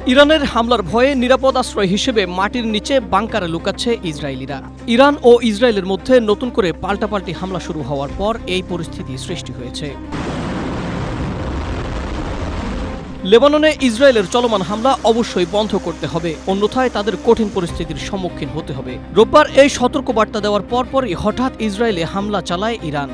ইরানের হামলার ভয়ে নিরাপদ আশ্রয় হিসেবে মাটির নিচে বাংকারে লুকাচ্ছে ইসরায়েলিরা। ইরান ও ইসরায়েলের মধ্যে নতুন করে পাল্টাপাল্টি হামলা শুরু হওয়ার পর এই পরিস্থিতি সৃষ্টি হয়েছে। লেবাননে ইসরায়েলের চলমান হামলা অবশ্যই বন্ধ করতে হবে, অন্যথায় তাদের কঠিন পরিস্থিতির সম্মুখীন হতে হবে। রোববার এই সতর্কবার্তা দেওয়ার পরপরই হঠাৎ ইসরায়েলে হামলা চালায় ইরান।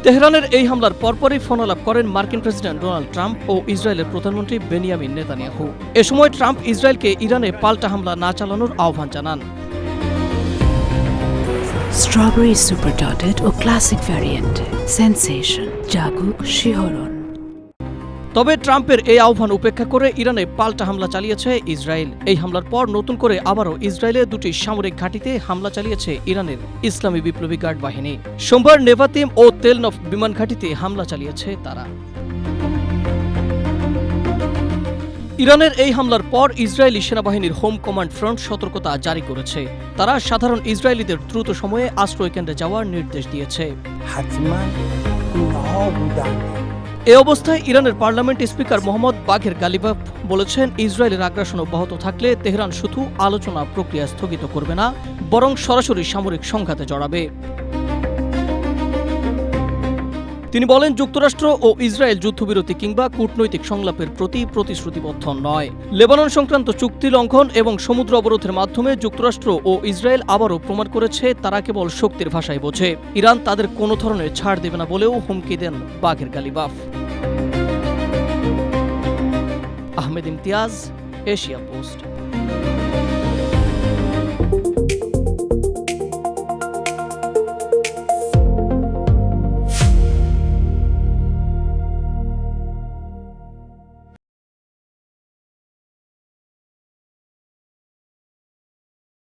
তেহরানের এই হামলার পরপরই ফোনালাপ করেন মার্কিন প্রেসিডেন্ট ডোনাল্ড ট্রাম্প ও ইসরায়েলের প্রধানমন্ত্রী বেনিয়ামিন নেতানিয়াহু। এ সময় ট্রাম্প ইসরায়েলকে ইরানে পাল্টা হামলা না চালানোর আহ্বান জানান। স্ট্রবেরি সুপার ডটেড ও ক্লাসিক ভ্যারিয়েন্টে সেনসেশন জাগুক শিহরণ। তবে ট্রাম্পের এই আহ্বান উপেক্ষা করে ইরানে পাল্টা হামলা চালিয়েছে ইসরায়েল। এই হামলার পর নতুন করে আবারও ইসরায়েলে দুটি সামরিক ঘাঁটিতে হামলা চালিয়েছে ইরানের ইসলামী বিপ্লবী গার্ড বাহিনী। সোমবার নেভাতিম ও তেলনফ বিমান ঘাঁটিতে হামলা চালিয়েছে তারা। ইরানের এই হামলার পর ইসরায়েলি সেনাবাহিনীর হোম কমান্ড ফ্রন্ট সতর্কতা জারি করেছে। তারা সাধারণ ইসরায়েলিদের দ্রুত সময়ে আশ্রয় কেন্দ্রে যাওয়ার নির্দেশ দিয়েছে। এ অবস্থায় ইরানের পার্লামেন্ট স্পিকার মোহাম্মদ বাঘের গালিবাফ বলেছেন, ইসরায়েলের আগ্রাসন অব্যাহত থাকলে তেহরান শুধু আলোচনা প্রক্রিয়া স্থগিত করবে না, বরং সরাসরি সামরিক সংঘাতে জড়াবে। তিনি বলেন, যুক্তরাষ্ট্র ও ইসরায়েল যুদ্ধবিরতি কিংবা কূটনৈতিক সংলাপের প্রতি প্রতিশ্রুতিবদ্ধ নয়। লেবানন সংক্রান্ত চুক্তি লঙ্ঘন এবং সমুদ্র অবরোধের মাধ্যমে যুক্তরাষ্ট্র ও ইসরায়েল আবারও প্রমাণ করেছে তারা কেবল শক্তির ভাষায় বোঝে। ইরান তাদের কোনো ধরনের ছাড় দেবে না বলেও হুমকি দেন Bagher Ghalibaf. Ahmed Imtiaz, Asia post.